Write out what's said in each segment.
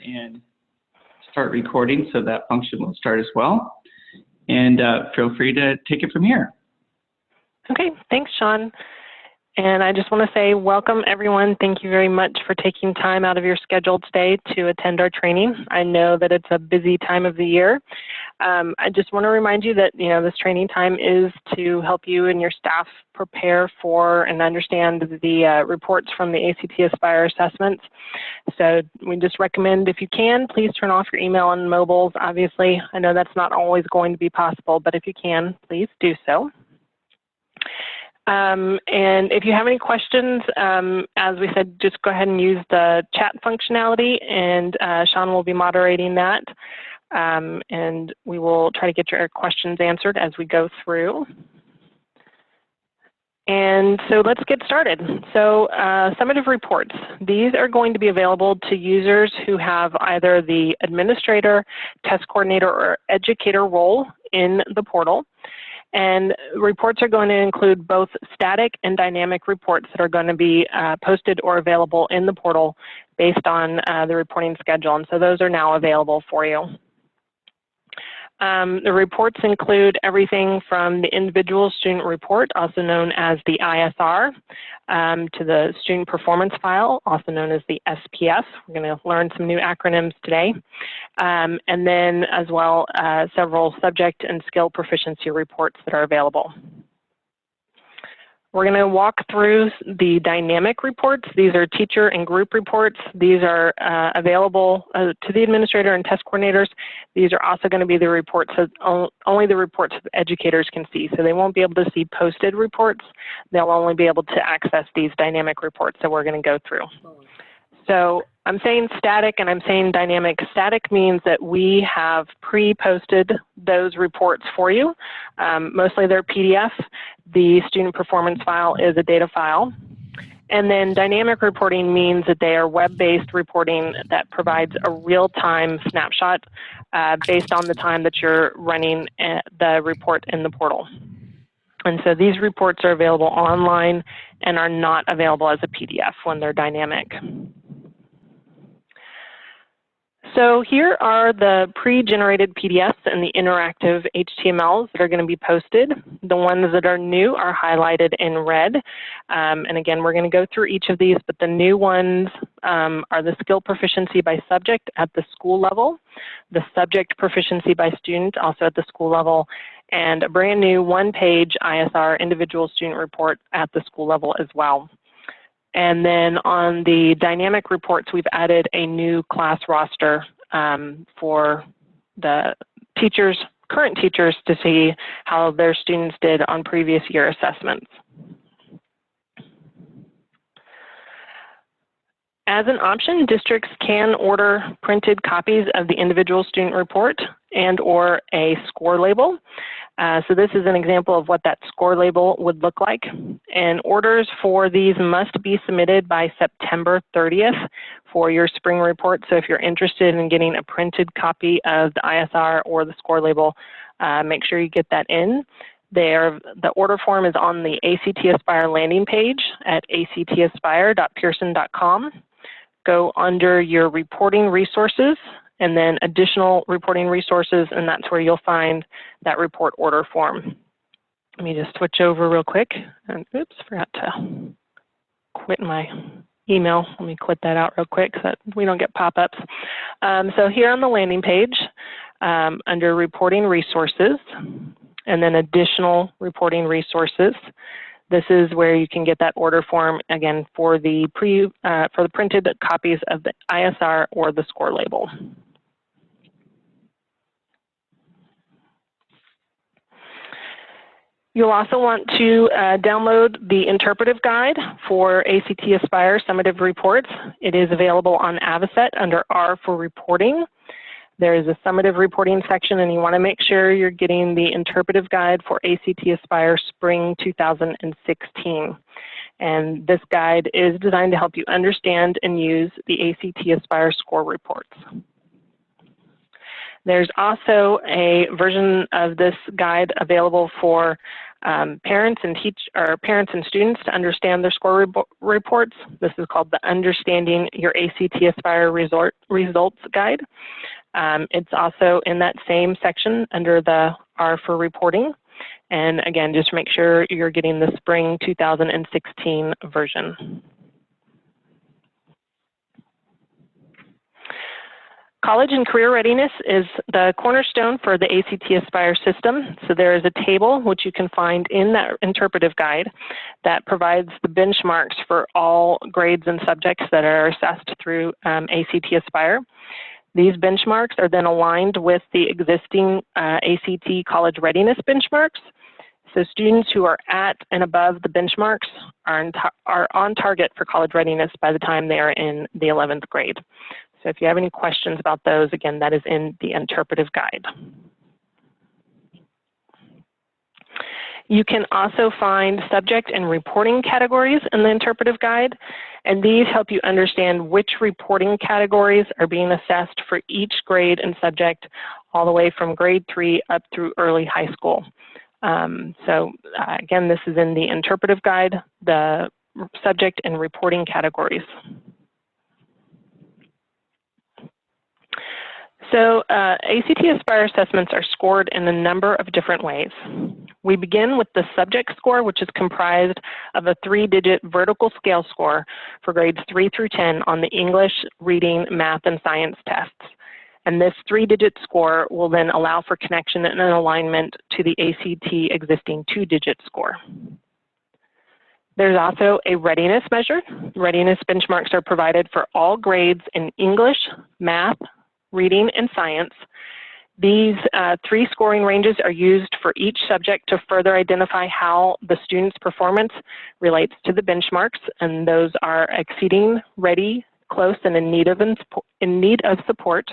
and start recording, so that function will start as well. And feel free to take it from here. Okay, thanks, Sean. And I just want to say welcome, everyone. Thank you very much for taking time out of your schedule today to attend our training. I know that it's a busy time of the year. I just want to remind you that, this training time is to help you and your staff prepare for and understand the reports from the ACT Aspire assessments. So we just recommend, if you can, please turn off your email and mobiles. Obviously, I know that's not always going to be possible, but if you can, please do so. And if you have any questions, as we said, just go ahead and use the chat functionality, and Sean will be moderating that. And we will try to get your questions answered as we go through. And so let's get started. So summative reports. These are going to be available to users who have either the administrator, test coordinator, or educator role in the portal. And reports are going to include both static and dynamic reports that are going to be posted or available in the portal based on the reporting schedule. And so those are now available for you. The reports include everything from the individual student report, also known as the ISR, to the student performance file, also known as the SPF. We're going to learn some new acronyms today. And then as well, several subject and skill proficiency reports that are available. We're going to walk through the dynamic reports. These are teacher and group reports. These are available to the administrator and test coordinators. These are also going to be the reports that only the reports that educators can see. So they won't be able to see posted reports. They'll only be able to access these dynamic reports that we're going to go through. So I'm saying static and I'm saying dynamic. Static means that we have pre-posted those reports for you. Mostly they're PDF. The student performance file is a data file. And then dynamic reporting means that they are web-based reporting that provides a real-time snapshot based on the time that you're running the report in the portal. And so these reports are available online and are not available as a PDF when they're dynamic. So here are the pre-generated PDFs and the interactive HTMLs that are going to be posted. The ones that are new are highlighted in red. And again, we're going to go through each of these, but the new ones are the skill proficiency by subject at the school level, the subject proficiency by student also at the school level, and a brand new one-page ISR individual student report at the school level as well. And then on the dynamic reports, we've added a new class roster for the teachers, current teachers, to see how their students did on previous year assessments. As an option, districts can order printed copies of the individual student report and or a score label. So this is an example of what that score label would look like. And orders for these must be submitted by September 30th for your spring report. So if you're interested in getting a printed copy of the ISR or the score label, make sure you get that in. The order form is on the ACT Aspire landing page at actaspire.pearson.com. Go under your reporting resources and then additional reporting resources, and that's where you'll find that report order form. Let me just switch over real quick. And oops, forgot to quit my email. Let me quit that out real quick so that we don't get pop-ups. So here on the landing page, under reporting resources, and then additional reporting resources, this is where you can get that order form, again, for the printed copies of the ISR or the score label. You'll also want to download the interpretive guide for ACT Aspire summative reports. It is available on Avocet under R for reporting. There is a summative reporting section, and you want to make sure you're getting the interpretive guide for ACT Aspire Spring 2016. And this guide is designed to help you understand and use the ACT Aspire score reports. There's also a version of this guide available for parents and students to understand their score reports. This is called the Understanding Your ACT Aspire Results Guide. It's also in that same section under the R for reporting. And again, just make sure you're getting the spring 2016 version. College and career readiness is the cornerstone for the ACT Aspire system. So there is a table which you can find in that interpretive guide that provides the benchmarks for all grades and subjects that are assessed through ACT Aspire. These benchmarks are then aligned with the existing ACT college readiness benchmarks. So students who are at and above the benchmarks are on target for college readiness by the time they are in the 11th grade. So if you have any questions about those, again, that is in the interpretive guide. You can also find subject and reporting categories in the interpretive guide, and these help you understand which reporting categories are being assessed for each grade and subject all the way from grade 3 up through early high school. Again, this is in the interpretive guide, the subject and reporting categories. So ACT Aspire assessments are scored in a number of different ways. We begin with the subject score, which is comprised of a 3-digit vertical scale score for grades 3 through 10 on the English, reading, math, and science tests. And this 3-digit score will then allow for connection and alignment to the ACT existing 2-digit score. There's also a readiness measure. Readiness benchmarks are provided for all grades in English, math, reading, and science. These 3 scoring ranges are used for each subject to further identify how the student's performance relates to the benchmarks, and those are exceeding, ready, close, and in need of support.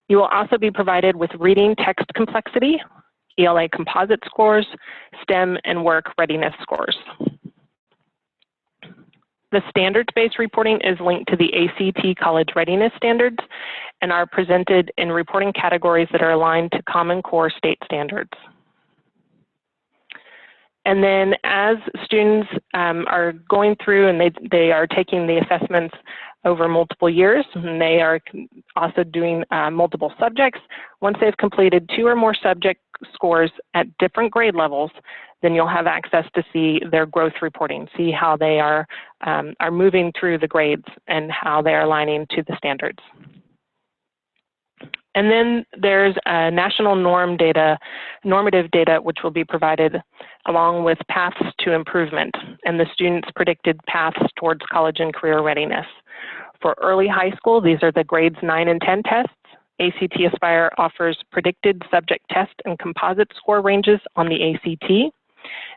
You will also be provided with reading text complexity, ELA composite scores, STEM, and work readiness scores. The standards-based reporting is linked to the ACT College Readiness Standards and are presented in reporting categories that are aligned to Common Core state standards. And then as students are going through and they are taking the assessments over multiple years, and they are also doing multiple subjects, once they've completed 2 or more subject scores at different grade levels, then you'll have access to see their growth reporting, see how they are moving through the grades and how they are aligning to the standards. And then there's national normative data, which will be provided along with paths to improvement and the students' predicted paths towards college and career readiness. For early high school, these are the grades 9 and 10 tests. ACT Aspire offers predicted subject test and composite score ranges on the ACT,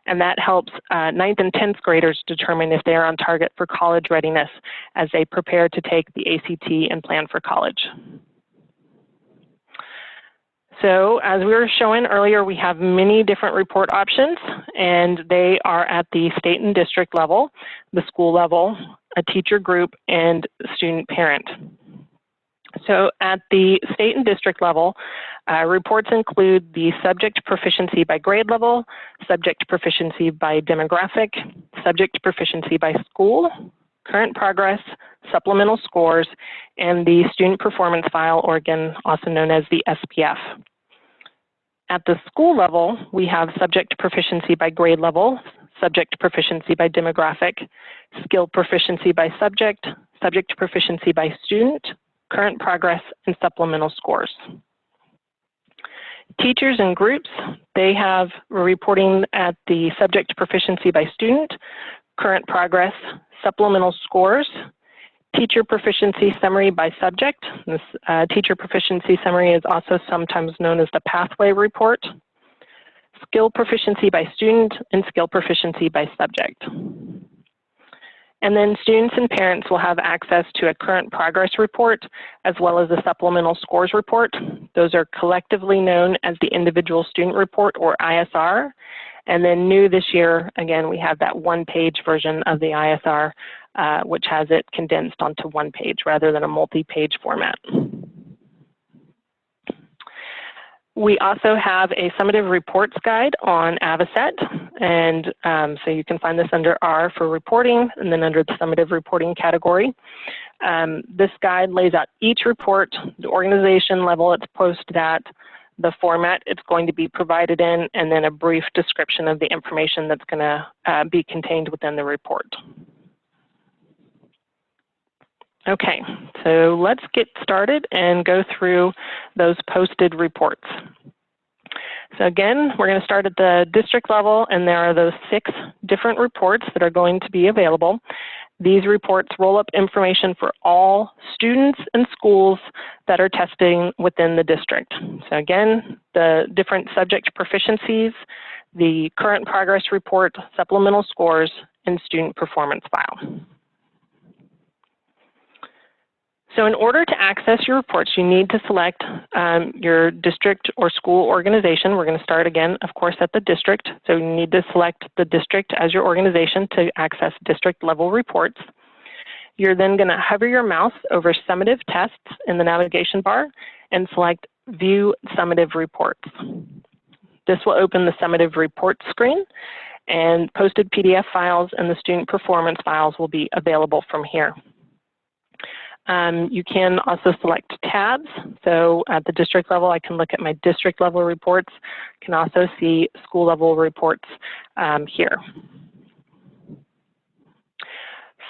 and that helps 9th and 10th graders determine if they are on target for college readiness as they prepare to take the ACT and plan for college. So as we were showing earlier, we have many different report options, and they are at the state and district level, the school level, a teacher group, and student parent. So at the state and district level, reports include the subject proficiency by grade level, subject proficiency by demographic, subject proficiency by school, current progress, supplemental scores, and the student performance file, or again, also known as the SPF. At the school level, we have subject proficiency by grade level, subject proficiency by demographic, skill proficiency by subject, subject proficiency by student, current progress, and supplemental scores. Teachers and groups, they have reporting at the subject proficiency by student, current progress, supplemental scores, teacher proficiency summary by subject. This teacher proficiency summary is also sometimes known as the pathway report, skill proficiency by student, and skill proficiency by subject. And then students and parents will have access to a current progress report as well as a supplemental scores report. Those are collectively known as the individual student report, or ISR. And then new this year, again, we have that one-page version of the ISR, which has it condensed onto one page rather than a multi-page format. We also have a summative reports guide on Avocet, and so you can find this under R for reporting, and then under the summative reporting category. This guide lays out each report, the organization level it's posted at, the format it's going to be provided in, and then a brief description of the information that's going to be contained within the report. Okay, so let's get started and go through those posted reports. So again, we're going to start at the district level, and there are those 6 different reports that are going to be available. These reports roll up information for all students and schools that are testing within the district. So again, the different subject proficiencies, the current progress report, supplemental scores, and student performance file. So in order to access your reports, you need to select your district or school organization. We're going to start again, of course, at the district. So you need to select the district as your organization to access district level reports. You're then going to hover your mouse over summative tests in the navigation bar and select View Summative Reports. This will open the summative reports screen, and posted PDF files and the student performance files will be available from here. You can also select tabs. So at the district level, I can look at my district level reports. Can also see school level reports here.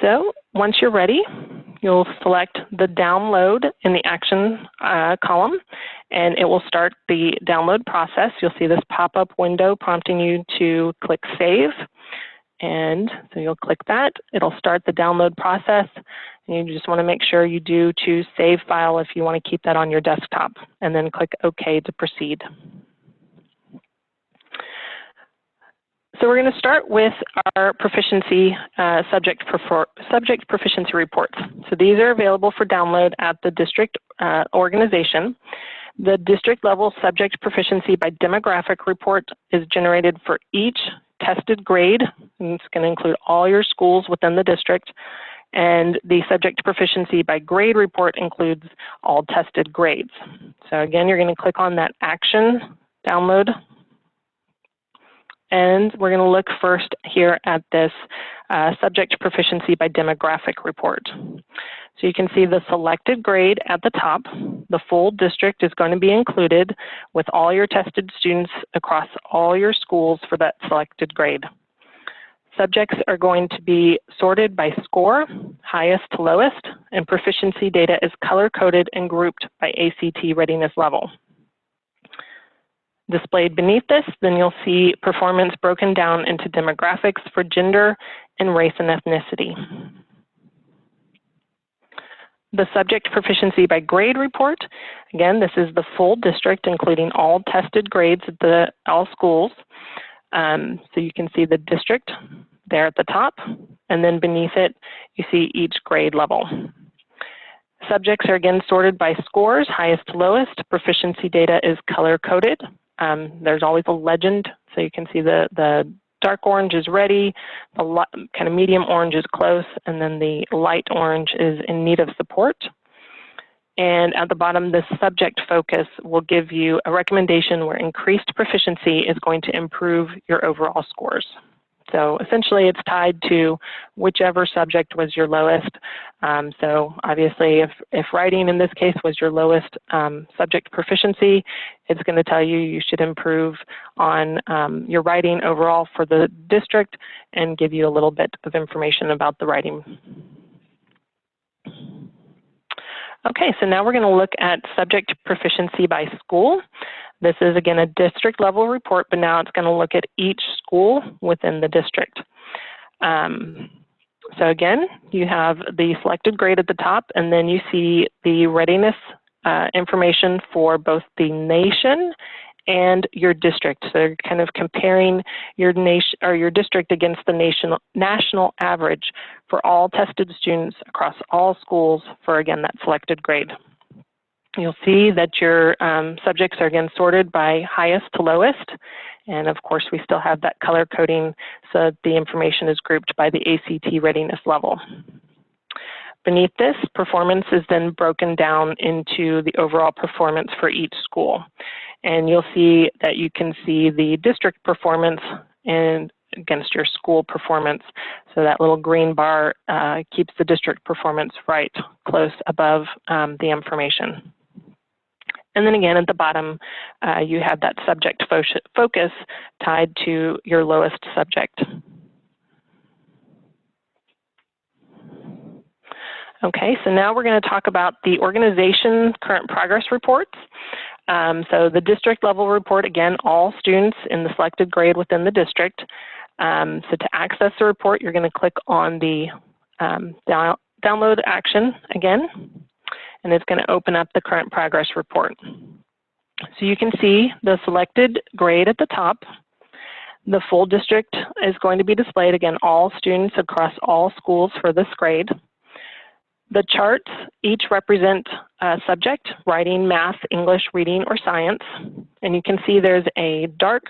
So once you're ready, you'll select the download in the action column, and it will start the download process. You'll see this pop-up window prompting you to click Save. And so you'll click that. It'll start the download process. And you just want to make sure you do choose Save File if you want to keep that on your desktop, and then click OK to proceed. So we're going to start with our proficiency subject proficiency reports. So these are available for download at the district organization. The district level subject proficiency by demographic report is generated for each tested grade, and it's going to include all your schools within the district. And the subject proficiency by grade report includes all tested grades. So again, you're going to click on that action download. And we're going to look first here at this subject proficiency by demographic report. So you can see the selected grade at the top. The full district is going to be included with all your tested students across all your schools for that selected grade. Subjects are going to be sorted by score, highest to lowest, and proficiency data is color-coded and grouped by ACT readiness level. Displayed beneath this, then you'll see performance broken down into demographics for gender and race and ethnicity. The subject proficiency by grade report, again, this is the full district, including all tested grades at all schools. So you can see the district there at the top, and then beneath it, you see each grade level. Subjects are again sorted by scores, highest to lowest. Proficiency data is color-coded. There's always a legend, so you can see the dark orange is ready, the kind of medium orange is close, and then the light orange is in need of support. And at the bottom, this subject focus will give you a recommendation where increased proficiency is going to improve your overall scores. So essentially, it's tied to whichever subject was your lowest. So obviously, if writing in this case was your lowest subject proficiency, it's going to tell you you should improve on your writing overall for the district and give you a little bit of information about the writing. Okay, so now we're going to look at subject proficiency by school. This is, again, a district level report, but now it's going to look at each school within the district. So again, you have the selected grade at the top, and then you see the readiness information for both the nation and your district. So you're kind of comparing your nation or your district against the national average for all tested students across all schools for, again, that selected grade. You'll see that your subjects are again sorted by highest to lowest. And of course, we still have that color coding so that the information is grouped by the ACT readiness level. Beneath this, performance is then broken down into the overall performance for each school. and you'll see that you can see the district performance and against your school performance. So that little green bar keeps the district performance right close above the information. And then again, at the bottom, you have that subject focus tied to your lowest subject. Okay, so now we're going to talk about the organization current progress reports. So the district level report, again, all students in the selected grade within the district. So to access the report, you're going to click on the download action again, and it's going to open up the current progress report. So you can see the selected grade at the top. The full district is going to be displayed, again, all students across all schools for this grade. The charts each represent a subject, writing, math, English, reading, or science. And you can see there's a dark,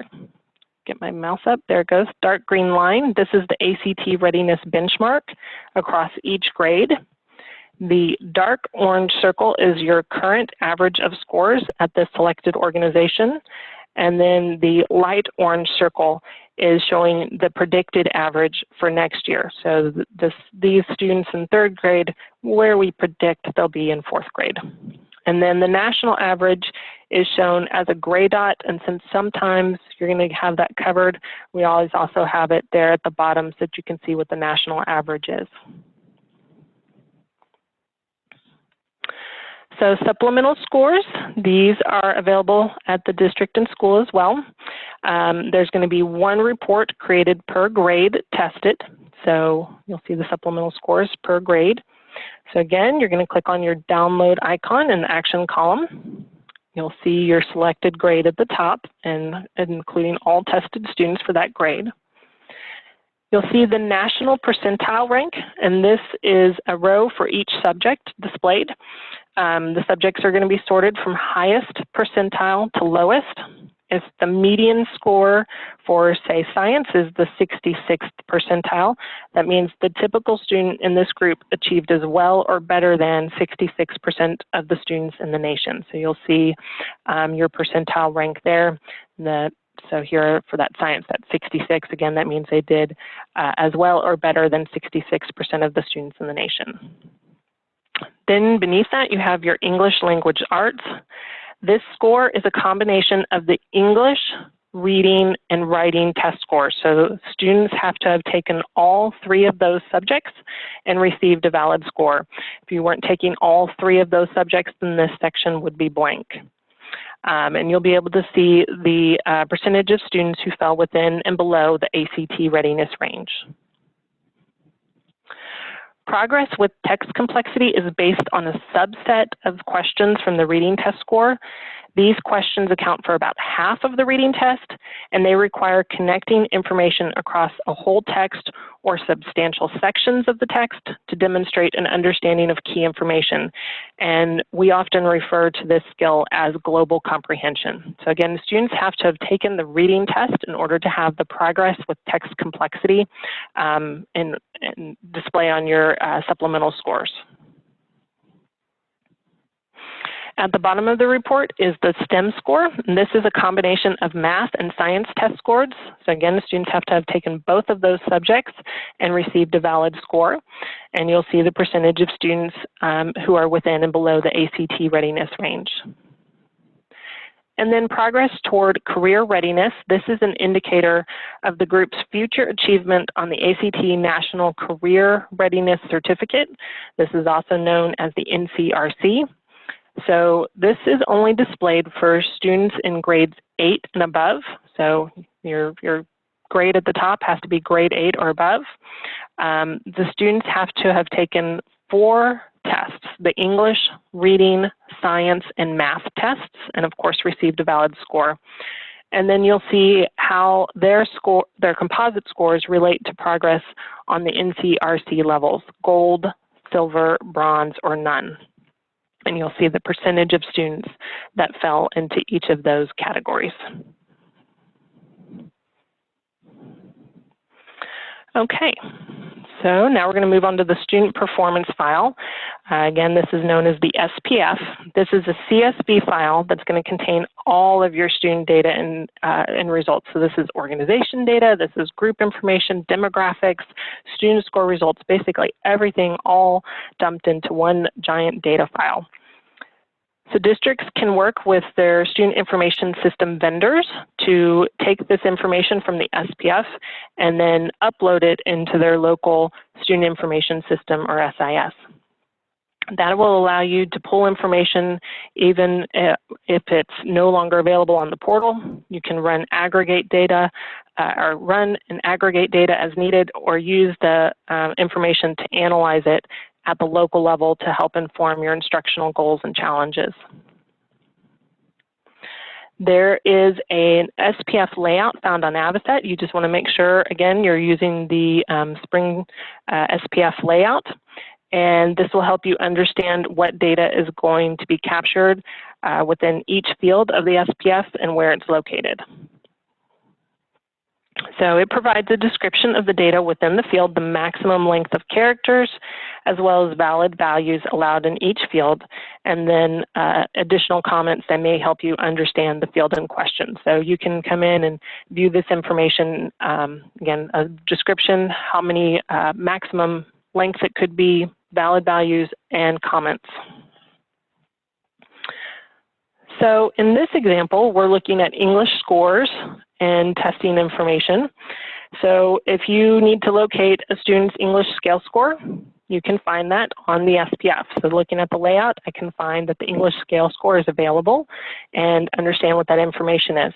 get my mouse up, there it goes, dark green line. This is the ACT readiness benchmark across each grade. The dark orange circle is your current average of scores at the selected organization. And then the light orange circle is showing the predicted average for next year. So these students in third grade, where we predict they'll be in fourth grade. And then the national average is shown as a gray dot, and since sometimes you're going to have that covered, we always also have it there at the bottom so that you can see what the national average is. So supplemental scores, these are available at the district and school as well. There's going to be one report created per grade tested. So you'll see the supplemental scores per grade. So again, you're going to click on your download icon in the action column. You'll see your selected grade at the top, and including all tested students for that grade. You'll see the national percentile rank, and this is a row for each subject displayed. The subjects are going to be sorted from highest percentile to lowest. If the median score for, say, science is the 66th percentile, that means the typical student in this group achieved as well or better than 66% of the students in the nation. So you'll see your percentile rank there. So here for that science, that's 66. Again, that means they did as well or better than 66% of the students in the nation. Then beneath that, you have your English language arts. This score is a combination of the English, reading, and writing test scores. So students have to have taken all three of those subjects and received a valid score. If you weren't taking all three of those subjects, then this section would be blank. And you'll be able to see the percentage of students who fell within and below the ACT readiness range. Progress with text complexity is based on a subset of questions from the reading test score. These questions account for about half of the reading test, and they require connecting information across a whole text or substantial sections of the text to demonstrate an understanding of key information. And we often refer to this skill as global comprehension. So again, students have to have taken the reading test in order to have the progress with text complexity and display on your supplemental scores. At the bottom of the report is the STEM score, and this is a combination of math and science test scores. So again, the students have to have taken both of those subjects and received a valid score. And you'll see the percentage of students who are within and below the ACT readiness range. And then progress toward career readiness. This is an indicator of the group's future achievement on the ACT National Career Readiness Certificate. This is also known as the NCRC. So this is only displayed for students in grades 8 and above. So your grade at the top has to be grade 8 or above. The students have to have taken 4 tests, the English, reading, science, and math tests, and of course received a valid score. And then you'll see how their composite scores relate to progress on the NCRC levels, gold, silver, bronze, or none. And you'll see the percentage of students that fell into each of those categories. Okay, So now we're going to move on to the student performance file. Again, this is known as the SPF. This is a CSV file that's going to contain all of your student data and results. So this is organization data, this is group information, demographics, student score results, basically everything all dumped into one giant data file. So districts can work with their student information system vendors to take this information from the SPF and then upload it into their local student information system, or SIS. That will allow you to pull information even if it's no longer available on the portal. You can run aggregate data or run and aggregate data as needed, or use the information to analyze it at the local level to help inform your instructional goals and challenges. There is an SPF layout found on Avocet. You just want to make sure, again, you're using the Spring SPF layout, and this will help you understand what data is going to be captured within each field of the SPF and where it's located. So it provides a description of the data within the field, the maximum length of characters, as well as valid values allowed in each field, and then additional comments that may help you understand the field in question. So you can come in and view this information, again, a description, how many maximum lengths it could be, valid values, and comments. So in this example, we're looking at English scores and testing information. So if you need to locate a student's English scale score, you can find that on the SPF. So looking at the layout, I can find that the English scale score is available and understand what that information is.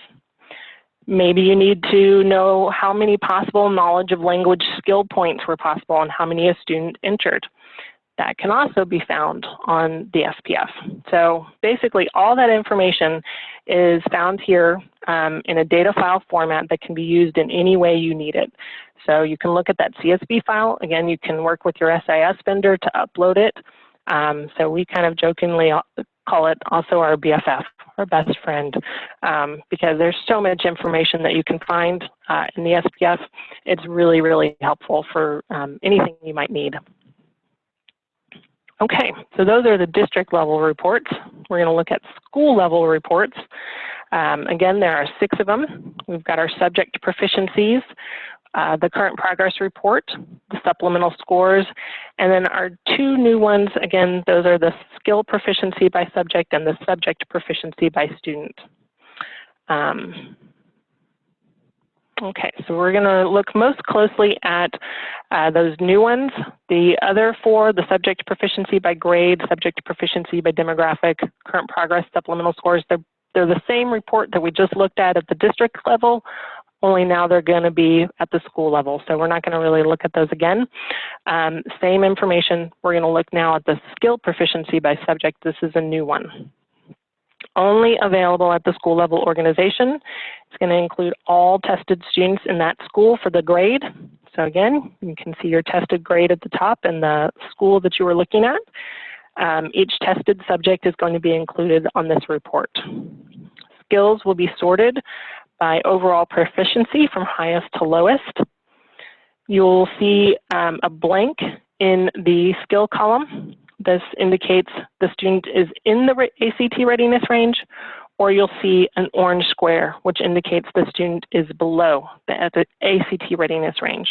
Maybe you need to know how many possible knowledge of language skill points were possible and how many a student entered. That can also be found on the SPF. So basically all that information is found here in a data file format that can be used in any way you need it. So you can look at that CSV file. Again, you can work with your SIS vendor to upload it. So we kind of jokingly call it also our BFF, our best friend, because there's so much information that you can find in the SPF. It's really, really helpful for anything you might need. Okay, so those are the district level reports. We're going to look at school level reports. Again, there are 6 of them. We've got our subject proficiencies, the current progress report, the supplemental scores, and then our 2 new ones. Again, those are the skill proficiency by subject and the subject proficiency by student. Okay, so we're going to look most closely at those new ones. The other 4, the subject proficiency by grade, subject proficiency by demographic, current progress, supplemental scores, they're the same report that we just looked at the district level, only now they're going to be at the school level. So we're not going to really look at those again. Same information. We're going to look now at the skill proficiency by subject. This is a new one. Only available at the school level organization. It's going to include all tested students in that school for the grade. So again, you can see your tested grade at the top and the school that you were looking at. Each tested subject is going to be included on this report. Skills will be sorted by overall proficiency from highest to lowest. You'll see a blank in the skill column. This indicates the student is in the ACT readiness range, or you'll see an orange square, which indicates the student is below the ACT readiness range.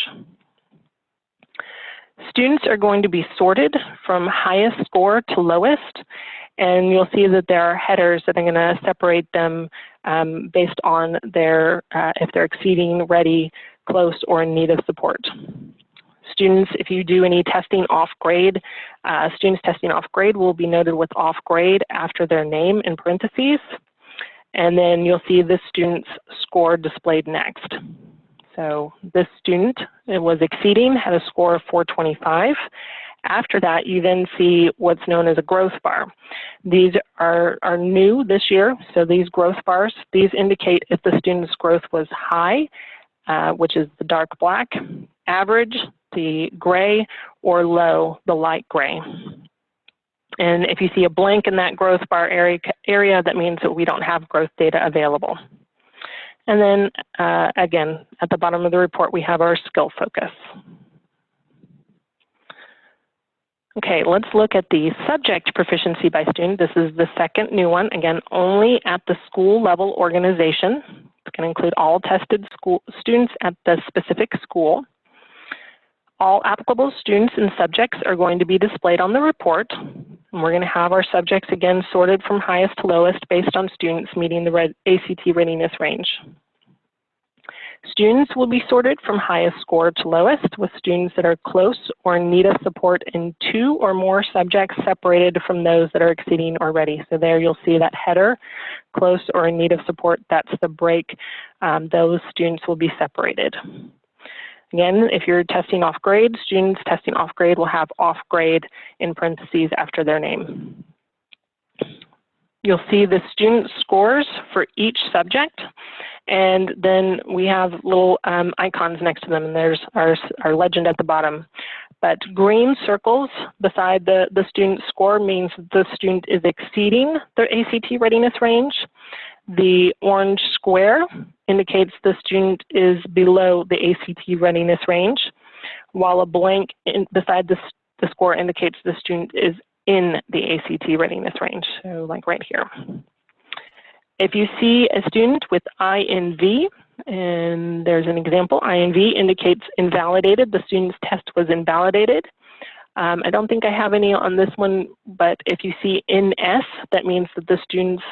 Students are going to be sorted from highest score to lowest, and you'll see that there are headers that are going to separate them based on their, if they're exceeding, ready, close, or in need of support. Students, if you do any testing off grade, students testing off grade will be noted with off grade after their name in parentheses. And then you'll see this student's score displayed next. So this student, it was exceeding, had a score of 425. After that, you then see what's known as a growth bar. These are new this year. So these growth bars, these indicate if the student's growth was high, which is the dark black, average, the gray, or low, the light gray. And if you see a blank in that growth bar area, that means that we don't have growth data available. And then again, at the bottom of the report, we have our skill focus. Okay, let's look at the subject proficiency by student. This is the second new one, again, only at the school level organization. It's going to include all tested students at the specific school. All applicable students and subjects are going to be displayed on the report. And we're going to have our subjects again sorted from highest to lowest based on students meeting the ACT readiness range. Students will be sorted from highest score to lowest, with students that are close or in need of support in 2 or more subjects separated from those that are exceeding or ready. So there you'll see that header, close or in need of support, that's the break. Those students will be separated. Again, if you're testing off grade, students testing off grade will have off grade in parentheses after their name. You'll see the student scores for each subject, and then we have little icons next to them, and there's our legend at the bottom. But green circles beside the student score means the student is exceeding their ACT readiness range. The orange square indicates the student is below the ACT readiness range, while a blank beside the score indicates the student is in the ACT readiness range, so like right here. If you see a student with INV, and there's an example, INV indicates invalidated, the student's test was invalidated. I don't think I have any on this one, but if you see NS, that means that the student's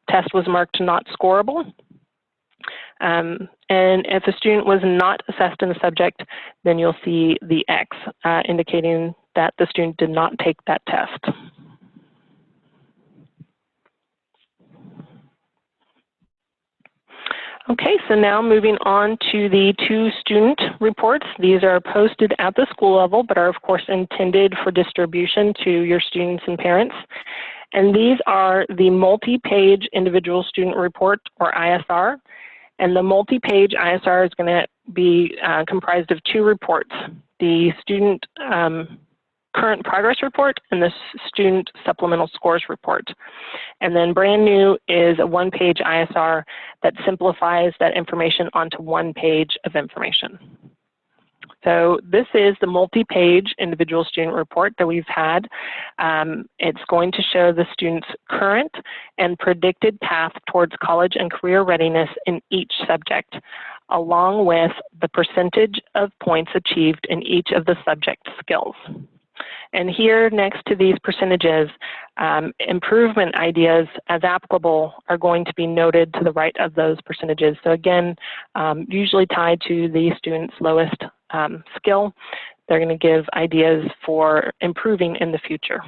test was marked not scorable. And if a student was not assessed in the subject, then you'll see the X indicating that the student did not take that test. Okay, so now moving on to the 2 student reports. These are posted at the school level, but are of course intended for distribution to your students and parents. And these are the multi-page individual student report, or ISR. And the multi-page ISR is going to be comprised of 2 reports, the student current progress report and the student supplemental scores report. And then brand new is a 1-page ISR that simplifies that information onto 1 page of information. So this is the multi-page individual student report that we've had. It's going to show the student's current and predicted path towards college and career readiness in each subject, along with the percentage of points achieved in each of the subject skills. And here next to these percentages, improvement ideas as applicable are going to be noted to the right of those percentages. So again, usually tied to the student's lowest skill, they're going to give ideas for improving in the future.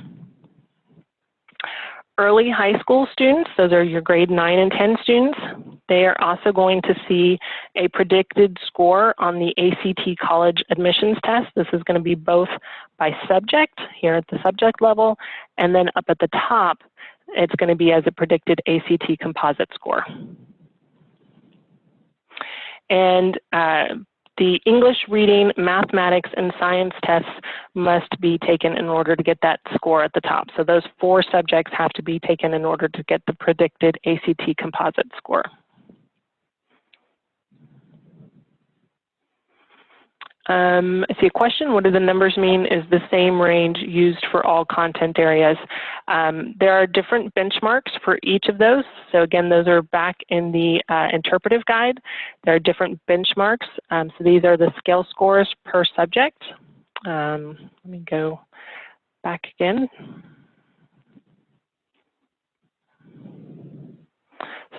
Early high school students, those are your grade 9 and 10 students, they are also going to see a predicted score on the ACT college admissions test. This is going to be both by subject here at the subject level, and then up at the top, it's going to be as a predicted ACT composite score. And the English, reading, mathematics, and science tests must be taken in order to get that score at the top. So those 4 subjects have to be taken in order to get the predicted ACT composite score. I see a question, what do the numbers mean? Is the same range used for all content areas? There are different benchmarks for each of those. So again, those are back in the interpretive guide. There are different benchmarks. So these are the scale scores per subject. Let me go back again.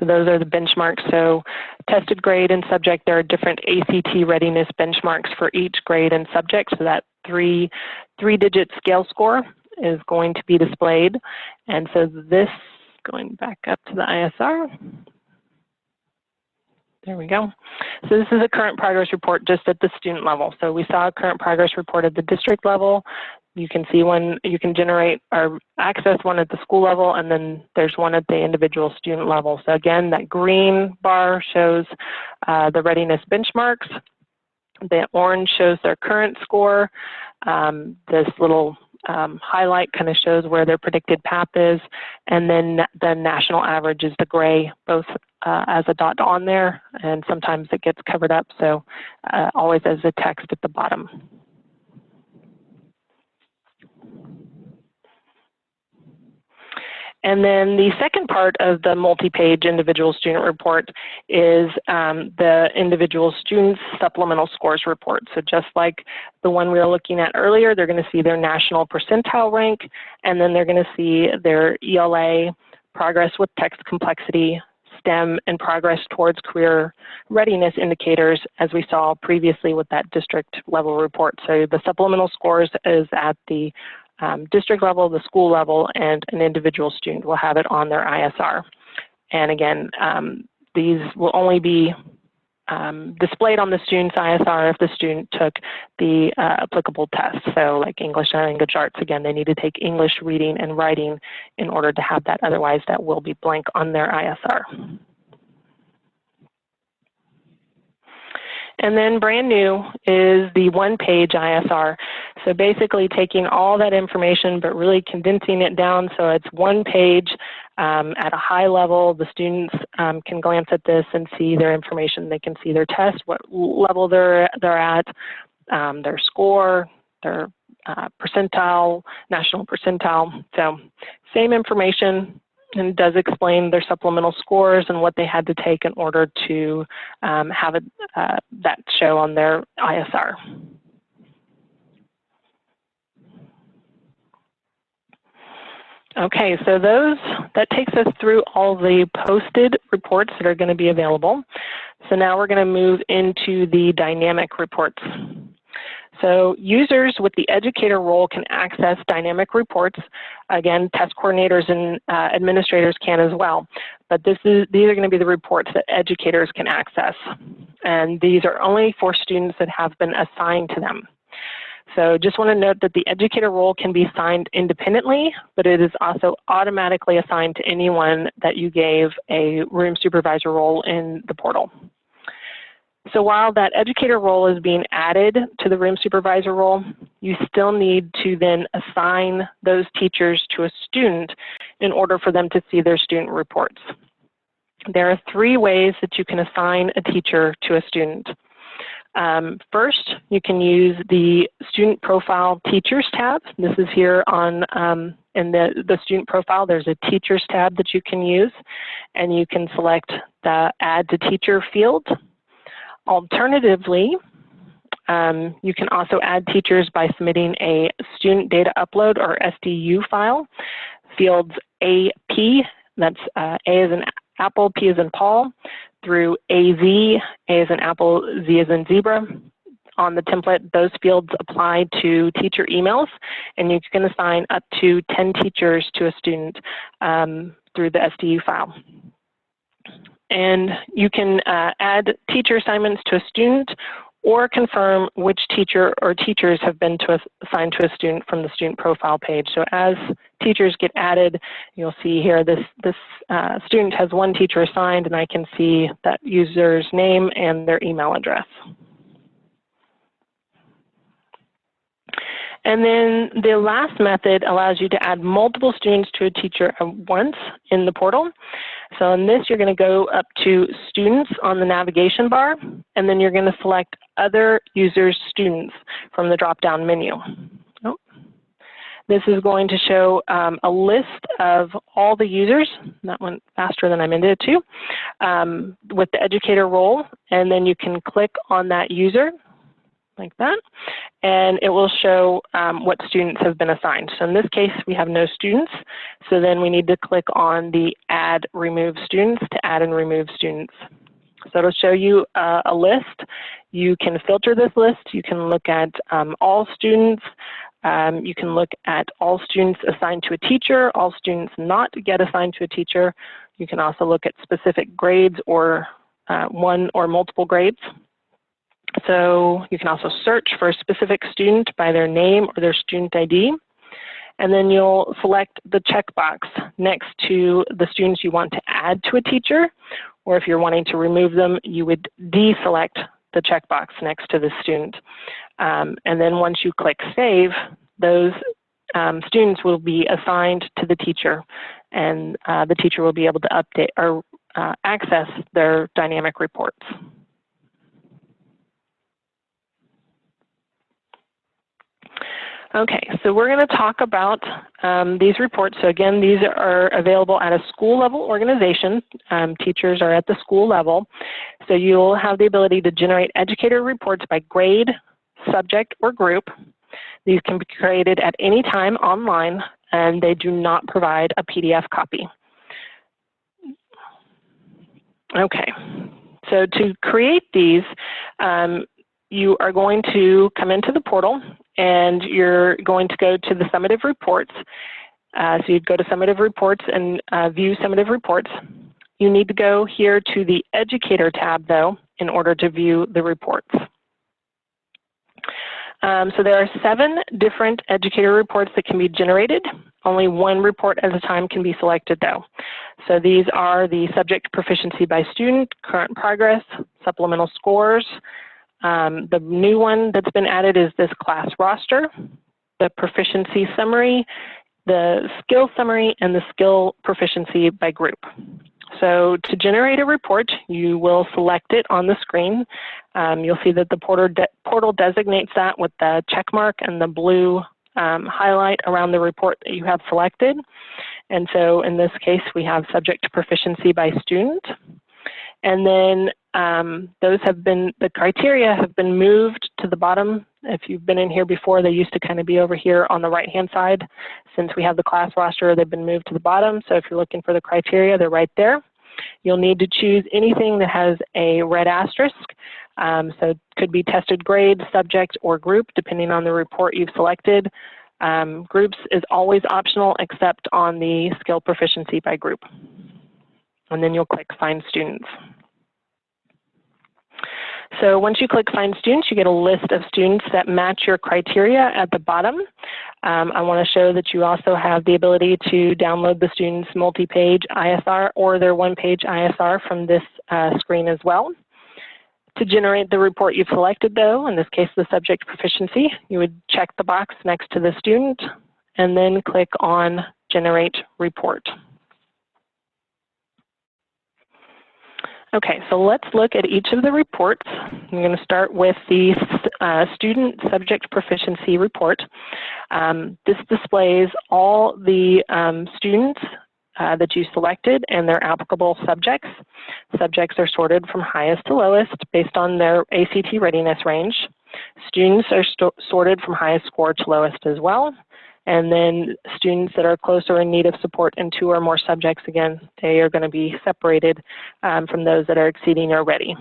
So those are the benchmarks. So tested grade and subject, there are different ACT readiness benchmarks for each grade and subject. So that three-digit scale score is going to be displayed. And so this, going back up to the ISR. There we go. So this is a current progress report just at the student level. So we saw a current progress report at the district level. You can see one, you can generate or access one at the school level, and then there's one at the individual student level. So again, that green bar shows the readiness benchmarks. The orange shows their current score. This little highlight kind of shows where their predicted path is. And then the national average is the gray, both as a dot on there, and sometimes it gets covered up. So always as a text at the bottom. And then the second part of the multi-page individual student report is the individual students' supplemental scores report. So just like the one we were looking at earlier, they're going to see their national percentile rank, and then they're going to see their ELA, progress with text complexity, STEM, and progress towards career readiness indicators, as we saw previously with that district level report. So the supplemental scores is at the district level, the school level, and an individual student will have it on their ISR. And again, these will only be displayed on the student's ISR if the student took the applicable tests. So like English and language arts, again, they need to take English reading and writing in order to have that. Otherwise, that will be blank on their ISR. And then brand new is the one-page ISR. So basically taking all that information but really condensing it down so it's one page at a high level. The students can glance at this and see their information. They can see their test, what level they're at, their score, their percentile, national percentile. So same information, and it does explain their supplemental scores and what they had to take in order to have that show on their ISR. Okay, so that takes us through all the posted reports that are going to be available. So now we're going to move into the dynamic reports. So users with the educator role can access dynamic reports. Again, test coordinators and administrators can as well. But these are going to be the reports that educators can access. And these are only for students that have been assigned to them. So just want to note that the educator role can be assigned independently, but it is also automatically assigned to anyone that you gave a room supervisor role in the portal. So while that educator role is being added to the room supervisor role, you still need to then assign those teachers to a student in order for them to see their student reports. There are 3 ways that you can assign a teacher to a student. First, you can use the Student Profile Teachers tab. This is here on in the student profile. There's a Teachers tab that you can use, and you can select the Add to Teacher field. Alternatively, you can also add teachers by submitting a student data upload or SDU file. Fields AP, that's A as in Apple, P as in Paul, through AZ, A as in Apple, Z as in Zebra. On the template, those fields apply to teacher emails, and you can assign up to 10 teachers to a student through the SDU file. And you can add teacher assignments to a student or confirm which teacher or teachers have been assigned to a student from the student profile page. So as teachers get added, you'll see here this student has 1 teacher assigned, and I can see that user's name and their email address. And then the last method allows you to add multiple students to a teacher at once in the portal. So in this, you're going to go up to Students on the navigation bar, and then you're going to select Other Users Students from the drop-down menu. Oh. This is going to show a list of all the users. That went faster than I meant it to, with the educator role, and then you can click on that user like that, and it will show what students have been assigned. So in this case, we have no students, so then we need to click on the Add Remove Students to add and remove students. So it'll show you a list. You can filter this list. You can look at all students. You can look at all students assigned to a teacher, all students not get assigned to a teacher. You can also look at specific grades or 1 or multiple grades. So you can also search for a specific student by their name or their student ID. And then you'll select the checkbox next to the students you want to add to a teacher, or if you're wanting to remove them, you would deselect the checkbox next to the student. And then once you click Save, those students will be assigned to the teacher, and the teacher will be able to update or access their dynamic reports. Okay, so we're going to talk about these reports. So again, these are available at a school level organization. Teachers are at the school level. So you'll have the ability to generate educator reports by grade, subject, or group. These can be created at any time online, and they do not provide a PDF copy. Okay, so to create these, you are going to come into the portal and you're going to go to the summative reports. So you'd go to summative reports and view summative reports. You need to go here to the educator tab though in order to view the reports. So there are 7 different educator reports that can be generated. Only 1 report at a time can be selected though. So these are the subject proficiency by student, current progress, supplemental scores. The new one that's been added is this class roster, the proficiency summary, the skill summary, and the skill proficiency by group. So to generate a report, you will select it on the screen. You'll see that the portal designates that with the check mark and the blue highlight around the report that you have selected. And so in this case, we have subject proficiency by student. And then the criteria have been moved to the bottom. If you've been in here before, they used to kind of be over here on the right-hand side. Since we have the class roster, they've been moved to the bottom. So if you're looking for the criteria, they're right there. You'll need to choose anything that has a red asterisk. So it could be tested grade, subject, or group, depending on the report you've selected. Groups is always optional except on the skill proficiency by group. And then you'll click Find Students. So once you click Find Students, you get a list of students that match your criteria at the bottom. I want to show that you also have the ability to download the students' multi-page ISR or their one-page ISR from this screen as well. To generate the report you've selected though, in this case the subject proficiency, you would check the box next to the student and then click on Generate Report. Okay, so let's look at each of the reports. I'm going to start with the student subject proficiency report. This displays all the students that you selected and their applicable subjects. Subjects are sorted from highest to lowest based on their ACT readiness range. Students are sorted from highest score to lowest as well. And then students that are closer in need of support in 2 or more subjects, again, they are going to be separated from those that are exceeding or ready.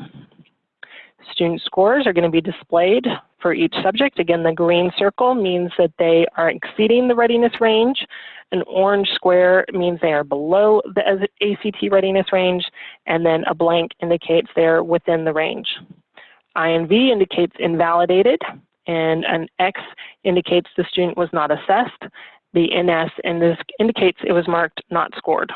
Student scores are going to be displayed for each subject. Again, the green circle means that they are exceeding the readiness range. An orange square means they are below the ACT readiness range, and then a blank indicates they're within the range. INV indicates invalidated, and an X indicates the student was not assessed. The NS indicates it was marked not scored.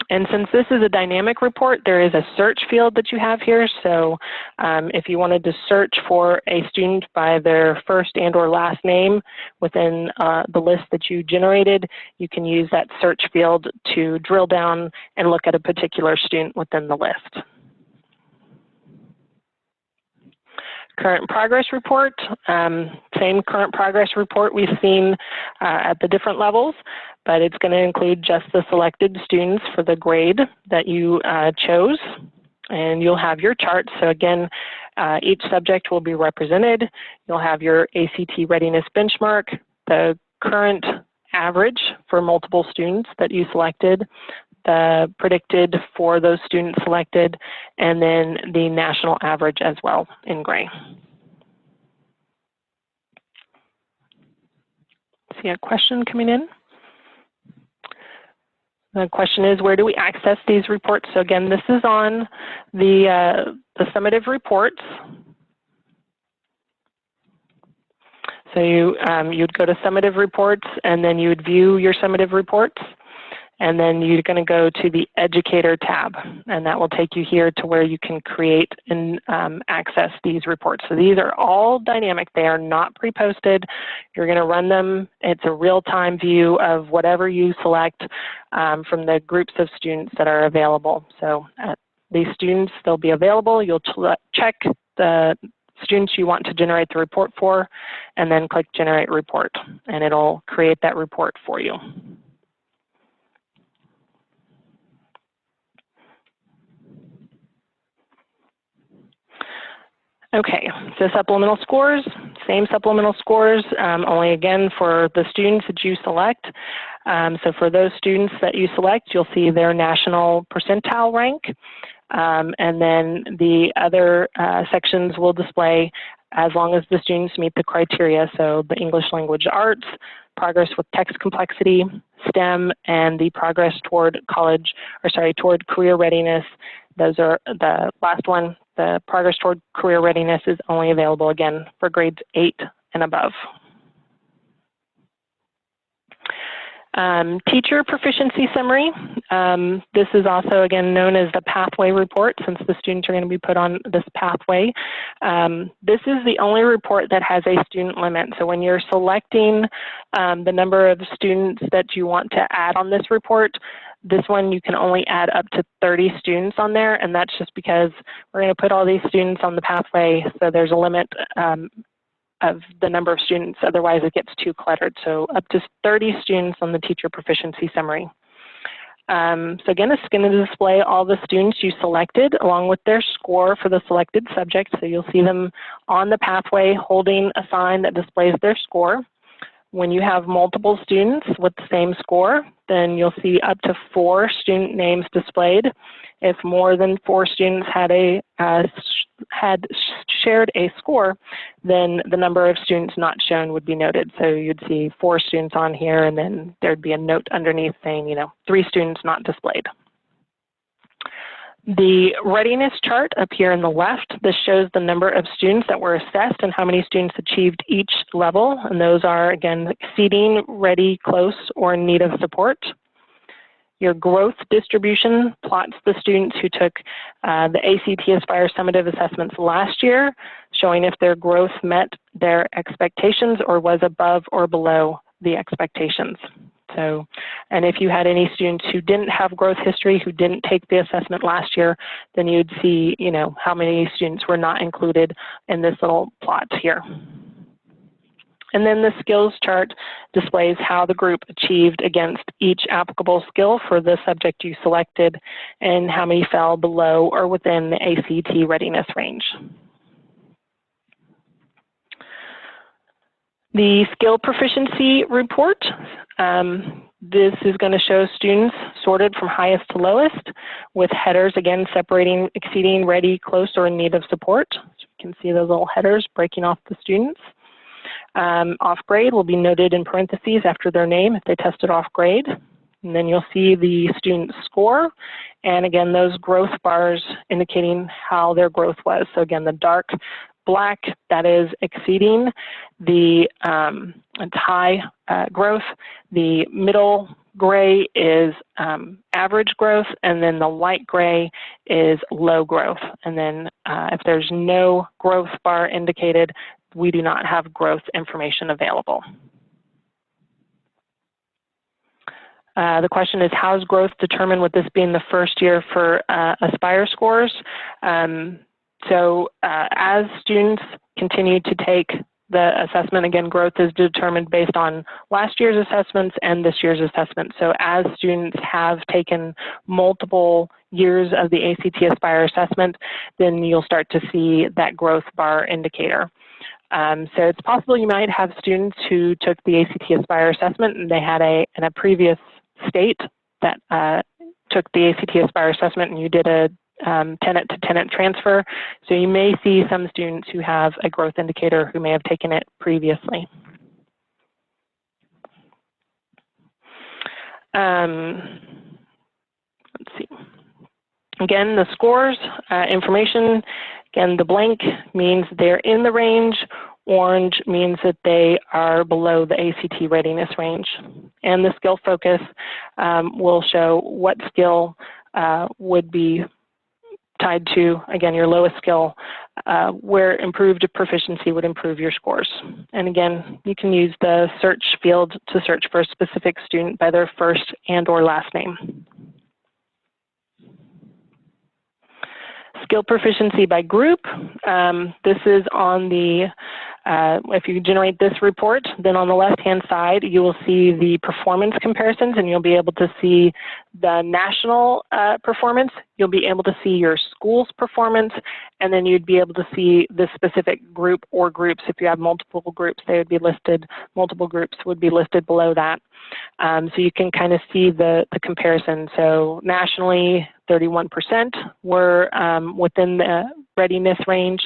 And since this is a dynamic report, there is a search field that you have here. So if you wanted to search for a student by their first and or last name within the list that you generated, you can use that search field to drill down and look at a particular student within the list. Current progress report, same current progress report we've seen at the different levels, but it's going to include just the selected students for the grade that you chose, and you'll have your charts. So again, each subject will be represented. You'll have your ACT readiness benchmark, the current average for multiple students that you selected, the predicted for those students selected, and then the national average as well in gray. See a question coming in? The question is, where do we access these reports? So again, this is on the summative reports. So you'd go to summative reports, and then you would view your summative reports. And then you're going to go to the Educator tab, and that will take you here to where you can create and access these reports. So these are all dynamic. They are not pre-posted. You're going to run them. It's a real-time view of whatever you select from the groups of students that are available. So these students, they'll be available. You'll check the students you want to generate the report for, and then click Generate Report, and it'll create that report for you. Okay, so supplemental scores, same supplemental scores, only again for the students that you select. So for those students that you select, you'll see their national percentile rank, and then the other sections will display as long as the students meet the criteria, so the English language arts, progress with text complexity, STEM, and the progress toward toward career readiness. Those are the last one. The progress toward career readiness is only available again for grades 8 and above. Teacher proficiency summary. This is also again known as the pathway report, since the students are going to be put on this pathway. This is the only report that has a student limit. So when you're selecting the number of students that you want to add on this report, this one you can only add up to 30 students on there, and that's just because we're going to put all these students on the pathway, so there's a limit of the number of students, otherwise it gets too cluttered. So up to 30 students on the teacher proficiency summary. So again, it's going to display all the students you selected along with their score for the selected subject. So you'll see them on the pathway holding a sign that displays their score. When you have multiple students with the same score, then you'll see up to 4 student names displayed. If more than 4 students had shared a score, then the number of students not shown would be noted. So you'd see 4 students on here, and then there'd be a note underneath saying, 3 students not displayed. The readiness chart up here in the left, this shows the number of students that were assessed and how many students achieved each level. And those are, again, exceeding, ready, close, or in need of support. Your growth distribution plots the students who took the ACT Aspire summative assessments last year, showing if their growth met their expectations or was above or below the expectations. So, and if you had any students who didn't have growth history, who didn't take the assessment last year, then you'd see, how many students were not included in this little plot here. And then the skills chart displays how the group achieved against each applicable skill for the subject you selected and how many fell below or within the ACT readiness range. The skill proficiency report, this is going to show students sorted from highest to lowest with headers, again, separating exceeding, ready, close, or in need of support. So you can see those little headers breaking off the students. Off grade will be noted in parentheses after their name if they tested off grade. And then you'll see the student score. And again, those growth bars indicating how their growth was. So again, the dark black, that is exceeding, the it's high growth, the middle gray is average growth, and then the light gray is low growth. And then if there's no growth bar indicated, we do not have growth information available. The question is, how is growth determined with this being the first year for Aspire scores? So as students continue to take the assessment, again, growth is determined based on last year's assessments and this year's assessment. So as students have taken multiple years of the ACT Aspire assessment, then you'll start to see that growth bar indicator. So it's possible you might have students who took the ACT Aspire assessment and they had in a previous state that took the ACT Aspire assessment and you did a tenant to tenant transfer. So you may see some students who have a growth indicator who may have taken it previously. Let's see. Again, the scores, information, again, the blank means they're in the range. Orange means that they are below the ACT readiness range. And the skill focus will show what skill would be tied to, again, your lowest skill, where improved proficiency would improve your scores. And again, you can use the search field to search for a specific student by their first and or last name. skill proficiency by group. This is on the, if you generate this report, then on the left-hand side, you will see the performance comparisons, and you'll be able to see the national performance. You'll be able to see your school's performance, and then you'd be able to see the specific group or groups. If you have multiple groups, they would be listed, multiple groups would be listed below that. So you can kind of see the comparison. So nationally, 31% were within the readiness range.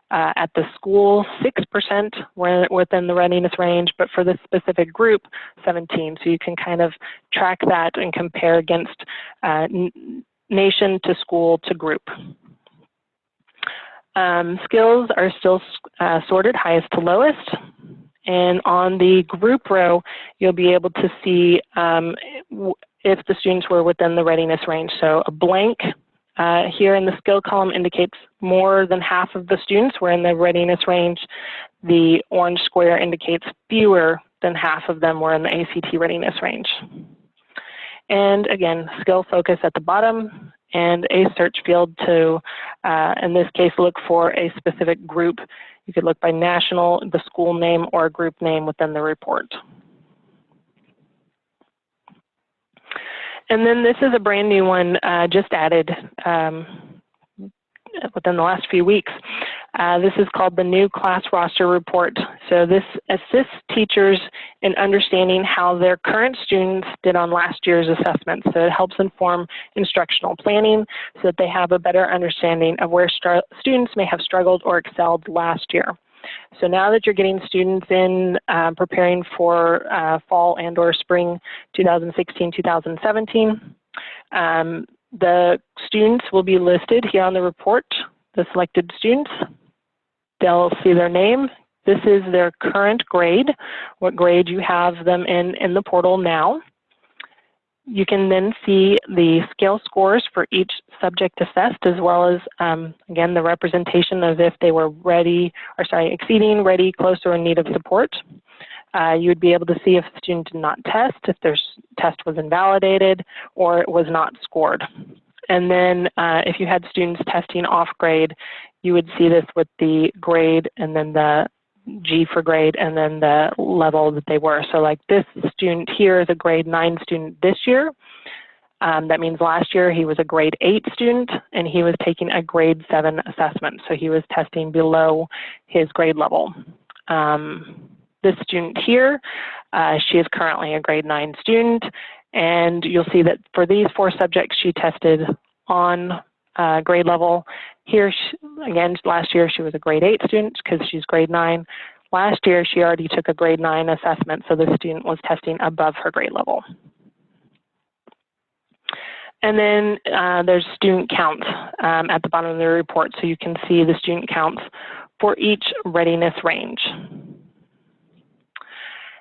At the school, 6% were within the readiness range, but for this specific group, 17. So you can kind of track that and compare against nation to school to group. Skills are still sorted highest to lowest. And on the group row, you'll be able to see if the students were within the readiness range. So a blank here in the skill column indicates more than half of the students were in the readiness range. The orange square indicates fewer than half of them were in the ACT readiness range. And again, skill focus at the bottom and a search field to, in this case, look for a specific group. You could look by national, the school name, or a group name within the report. And then this is a brand new one just added within the last few weeks. This is called the new class roster report. So this assists teachers in understanding how their current students did on last year's assessment. So it helps inform instructional planning so that they have a better understanding of where students may have struggled or excelled last year. So now that you're getting students in preparing for fall and or spring 2016-2017, the students will be listed here on the report, the selected students. They'll see their name. This is their current grade, what grade you have them in the portal now. You can then see the scale scores for each subject assessed, as well as, again, the representation of if they were ready, or sorry, exceeding, ready, close, or in need of support. You would be able to see if the student did not test, if their test was invalidated, or it was not scored. And then if you had students testing off grade, you would see this with the grade and then the G for grade and then the level that they were. So like this student here is a grade 9 student this year. That means last year he was a grade 8 student and he was taking a grade 7 assessment. So he was testing below his grade level. This student here, she is currently a grade 9 student, and you'll see that for these 4 subjects she tested on grade level. Here, again, last year she was a grade 8 student because she's grade 9. Last year she already took a grade 9 assessment, so the student was testing above her grade level. And then there's student counts at the bottom of the report, so you can see the student counts for each readiness range.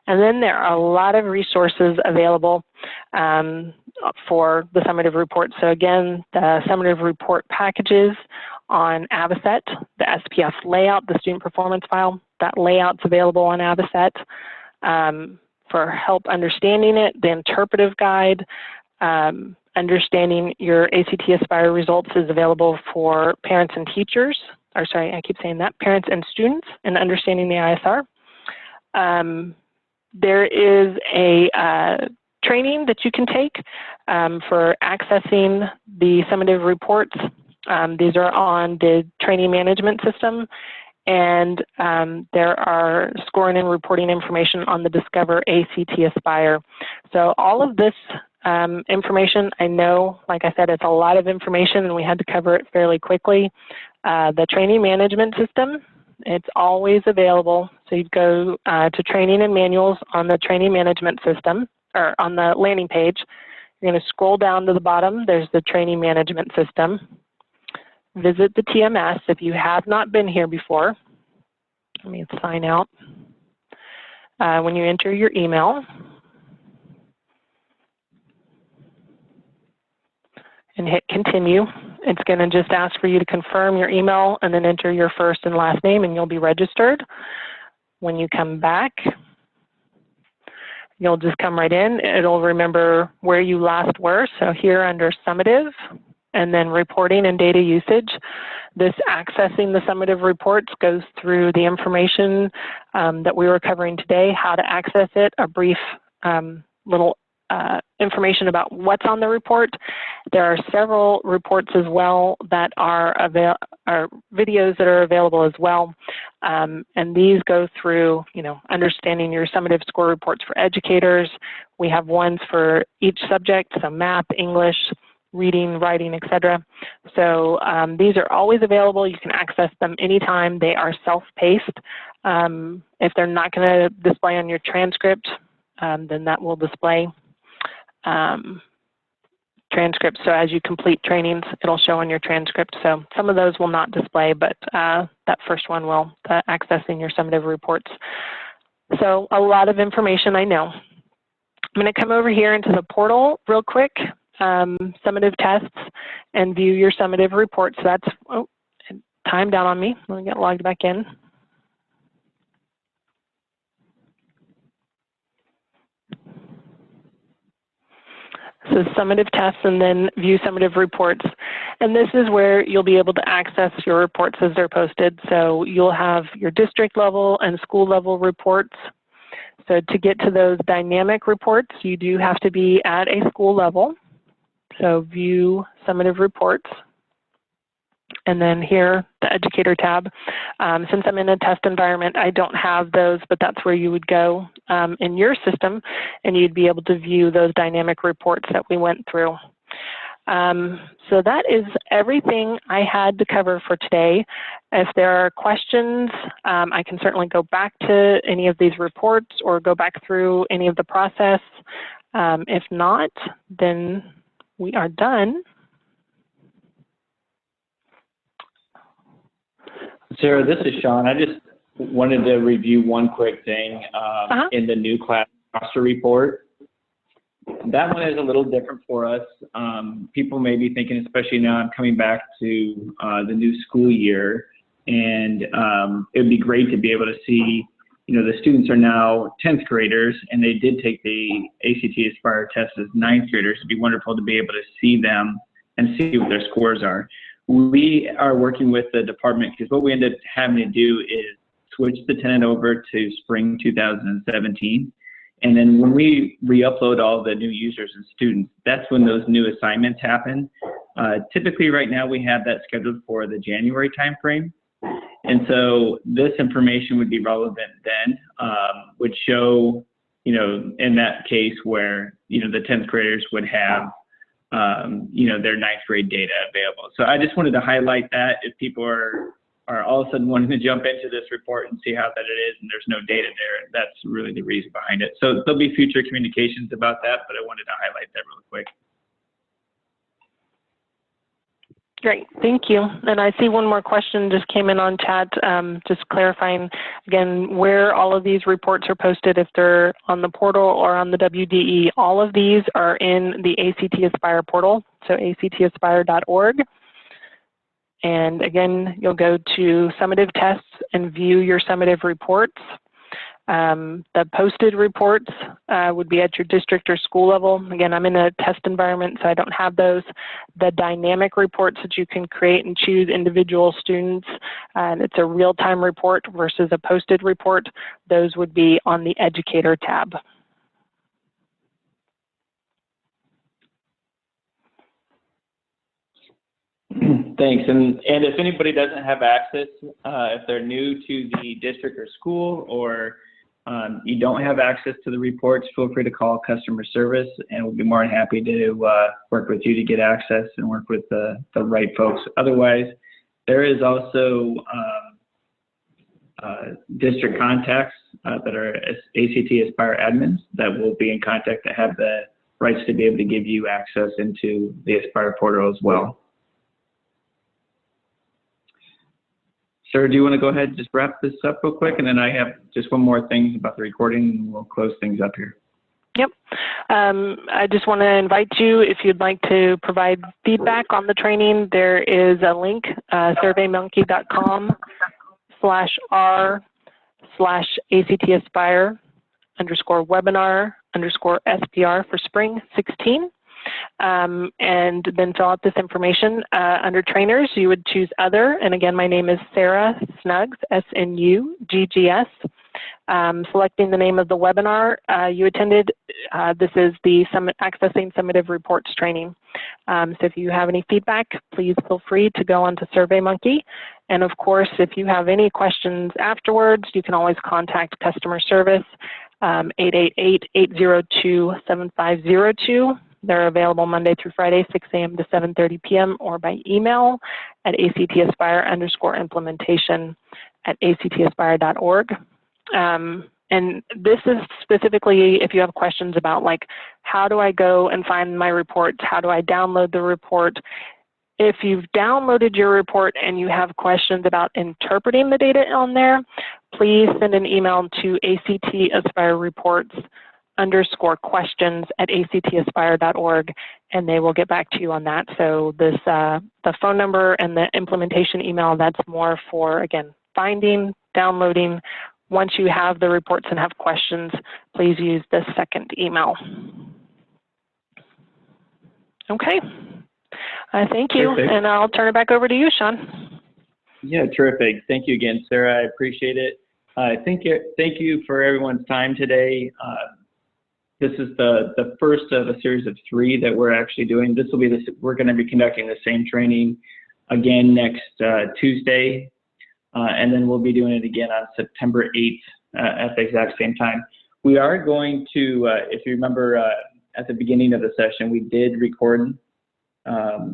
And then there are a lot of resources available for the summative report. So again, the summative report packages on Avocet, the SPF layout, the student performance file, that layout's available on Avocet. For help understanding it, the interpretive guide, understanding your ACT Aspire results is available for parents and teachers, or sorry, I keep saying that, parents and students in understanding the ISR. There is a training that you can take for accessing the summative reports. These are on the training management system, and there are scoring and reporting information on the Discover ACT Aspire. So all of this information, I know, like I said, it's a lot of information and we had to cover it fairly quickly. The training management system, it's always available. So you'd go to training and manuals on the training management system, or on the landing page. You're going to scroll down to the bottom. There's the training management system. Visit the TMS if you have not been here before. Let me sign out. When you enter your email, and hit continue, it's going to just ask for you to confirm your email and then enter your first and last name and you'll be registered. When you come back, you'll just come right in. It'll remember where you last were. So here under summative, and then reporting and data usage. This accessing the summative reports goes through the information that we were covering today, how to access it, a brief little information about what's on the report. There are several reports as well that are videos that are available as well. And these go through, understanding your summative score reports for educators. We have ones for each subject, so math, English, reading, writing, etc. So these are always available. You can access them anytime. They are self-paced. If they're not going to display on your transcript, then that will display transcripts. So as you complete trainings, it'll show on your transcript. So some of those will not display, but that first one will, accessing your summative reports. So a lot of information, I know. I'm going to come over here into the portal real quick, summative tests, and view your summative reports. So that's, it timed out on me. Let me get logged back in. So summative tests and then view summative reports. And this is where you'll be able to access your reports as they're posted. So you'll have your district level and school level reports. So to get to those dynamic reports, you do have to be at a school level. So view summative reports. And then here, the educator tab. Since I'm in a test environment, I don't have those, but that's where you would go in your system, and you'd be able to view those dynamic reports that we went through. So that is everything I had to cover for today. If there are questions, I can certainly go back to any of these reports or go back through any of the process. If not, then we are done. Sarah, this is Sean. I just wanted to review one quick thing in the new class roster report. That one is a little different for us. People may be thinking, especially now I'm coming back to the new school year, and it would be great to be able to see, the students are now 10th graders, and they did take the ACT Aspire test as 9th graders. It'd be wonderful to be able to see them and see what their scores are. We are working with the department because what we ended up having to do is switch the tenant over to spring 2017. And then when we re-upload all the new users and students, that's when those new assignments happen. Typically right now we have that scheduled for the January timeframe. And so this information would be relevant then, would show, in that case where, the 10th graders would have their 9th grade data available. So I just wanted to highlight that if people are all of a sudden wanting to jump into this report and see how that it is and there's no data there, that's really the reason behind it. So there'll be future communications about that, but I wanted to highlight that really quick. Great, thank you. And I see one more question just came in on chat, just clarifying again where all of these reports are posted, if they're on the portal or on the WDE. All of these are in the ACT Aspire portal, so actaspire.org. And again, you'll go to summative tests and view your summative reports. The posted reports would be at your district or school level. Again, I'm in a test environment, so I don't have those. The dynamic reports that you can create and choose individual students, and it's a real-time report versus a posted report. Those would be on the educator tab. Thanks. And if anybody doesn't have access, if they're new to the district or school, or you don't have access to the reports, feel free to call customer service, and we'll be more than happy to work with you to get access and work with the right folks. Otherwise, there is also district contacts that are ACT Aspire admins that will be in contact that have the rights to be able to give you access into the Aspire portal as well. Sarah, do you want to go ahead and just wrap this up real quick? And then I have just one more thing about the recording, and we'll close things up here. Yep. I just want to invite you, if you'd like to provide feedback on the training, there is a link, surveymonkey.com/r/ACT Aspire _webinar _SPR for spring 16. and then fill out this information. Under trainers, you would choose other, and again, my name is Sarah Snuggs, S-N-U-G-G-S. Selecting the name of the webinar you attended. This is the Accessing Summative Reports training. So if you have any feedback, please feel free to go onto SurveyMonkey. And of course, if you have any questions afterwards, you can always contact customer service, 888-802-7502. They're available Monday through Friday, 6 a.m. to 7:30 p.m. or by email at actaspire_implementation@actaspire.org. And this is specifically if you have questions about like, how do I go and find my reports? How do I download the report? If you've downloaded your report and you have questions about interpreting the data on there, please send an email to actaspire_questions@actaspire.org, and they will get back to you on that. So this, the phone number and the implementation email, that's more for, again, finding, downloading. Once you have the reports and have questions, please use the second email. Okay. Thank you, Perfect. and I'll turn it back over to you, Sean. Yeah, terrific. Thank you again, Sarah. I appreciate it. Thank you for everyone's time today. This is the first of a series of 3 that we're actually doing. This will be we're going to be conducting the same training again next Tuesday, and then we'll be doing it again on September 8th at the exact same time. We are going to, if you remember at the beginning of the session, we did record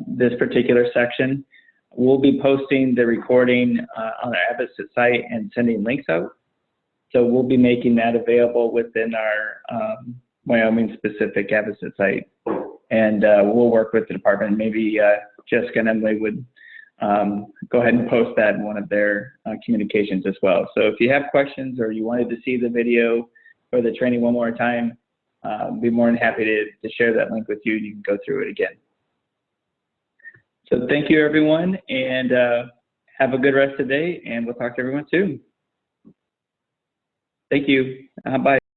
this particular section. We'll be posting the recording on the Advocate site and sending links out. So we'll be making that available within our Wyoming specific Advocate site. And we'll work with the department. Maybe Jessica and Emily would go ahead and post that in one of their communications as well. So if you have questions or you wanted to see the video or the training one more time, I'd be more than happy to share that link with you. You can go through it again. So thank you, everyone, and have a good rest of the day, and we'll talk to everyone soon. Thank you. Bye.